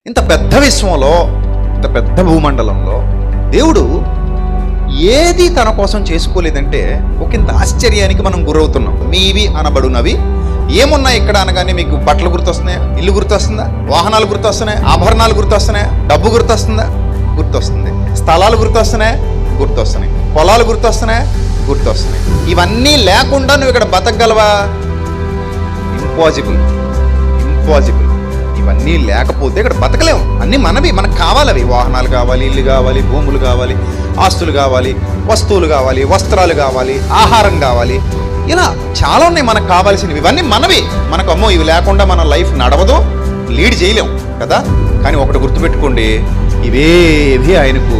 ఇంత పెద్ద విశ్వంలో, ఇంత పెద్ద భూమండలంలో దేవుడు ఏది తన కోసం చేసుకోలేదంటే ఒకంత ఆశ్చర్యానికి మనం గురవుతున్నాం. మీవి అనబడునవి ఏమున్నాయి ఇక్కడ అనగానే మీకు బట్టలు గుర్తొస్తున్నాయా? ఇల్లు గుర్తొస్తుందా? వాహనాలు గుర్తొస్తున్నాయి? ఆభరణాలు గుర్తొస్తున్నాయా? డబ్బు గుర్తొస్తుందా? గుర్తొస్తుంది. స్థలాలు గుర్తొస్తున్నాయా? గుర్తొస్తున్నాయి. పొలాలు గుర్తొస్తున్నాయా? గుర్తొస్తున్నాయి. ఇవన్నీ లేకుండా నువ్వు ఇక్కడ బతకగలవా? ఇంపాసిబుల్. ఇవన్నీ లేకపోతే ఇక్కడ బతకలేము. అన్నీ మనవి, మనకు కావాలి. అవి వాహనాలు కావాలి, ఇల్లు కావాలి, భూములు కావాలి, ఆస్తులు కావాలి, వస్తువులు కావాలి, వస్త్రాలు కావాలి, ఆహారం కావాలి, ఇలా చాలా ఉన్నాయి మనకు కావాల్సినవి. ఇవన్నీ మనవి. మనకు అమ్మో ఇవి లేకుండా మన లైఫ్ నడవదు, లీడ్ చేయలేము కదా. కానీ ఒకటి గుర్తుపెట్టుకోండి, ఇవేవి ఆయనకు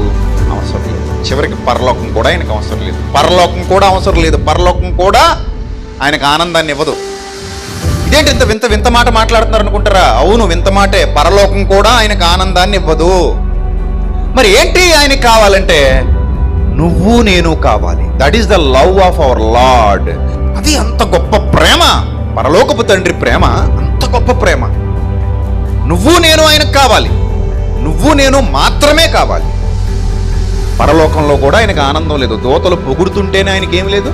అవసరం లేదు. చివరికి పరలోకం కూడా ఆయనకు అవసరం లేదు. పరలోకం కూడా ఆయనకు ఆనందాన్ని ఇవ్వదు. ఇదేంటి ఇంత వింత మాట మాట్లాడుతున్నారు అనుకుంటారా? అవును, వింత మాటే. పరలోకం కూడా ఆయనకు ఆనందాన్ని ఇవ్వదు. మరి ఏంటి ఆయనకి కావాలంటే నువ్వు నేను కావాలి. That is the love of our Lord. అది అంత గొప్ప ప్రేమ, పరలోకపు తండ్రి ప్రేమ, అంత గొప్ప ప్రేమ. నువ్వు నేను ఆయనకు కావాలి, నువ్వు నేను మాత్రమే కావాలి. పరలోకంలో కూడా ఆయనకు ఆనందం లేదు. దూతలు పొగుడుతుంటేనే ఆయనకి ఏం లేదు.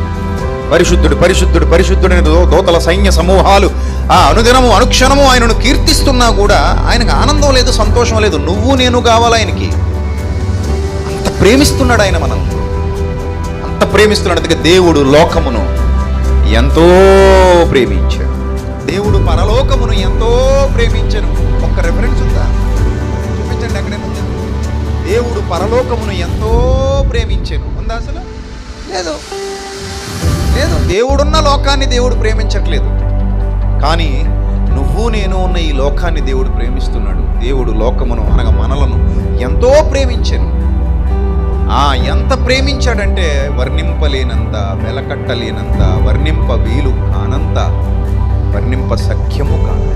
పరిశుద్ధుడు పరిశుద్ధుడు పరిశుద్ధుడైన దూతల సైన్య సమూహాలు అనుదినము అనుక్షణము ఆయనను కీర్తిస్తున్నా కూడా ఆయనకు ఆనందం లేదు, సంతోషం లేదు. నువ్వు నేను కావాలి ఆయనకి. అంత ప్రేమిస్తున్నాడు ఆయన మనల్ని, అంత ప్రేమిస్తున్నాడు. అందుకే దేవుడు లోకమును ఎంతో ప్రేమించాడు. దేవుడు పరలోకమును ఎంతో ప్రేమించను. ఒక్క రెఫరెన్స్ ఉందా? చూపించండి ఎక్కడైనా. దేవుడు పరలోకమును ఎంతో ప్రేమించెను ఉందా? అసలు లేదు. దేవుడున్న లోకాన్ని దేవుడు ప్రేమించట్లేదు. కానీ నువ్వు నేను ఉన్న ఈ లోకాన్ని దేవుడు ప్రేమిస్తున్నాడు. దేవుడు లోకమును అనగా మనలను ఎంతో ప్రేమించెను. ఎంత ప్రేమించాడంటే వర్ణింపలేనంత, వెలకట్టలేనంత, వర్ణింప వీలు కానంత, వర్ణింప సఖ్యము కాదు.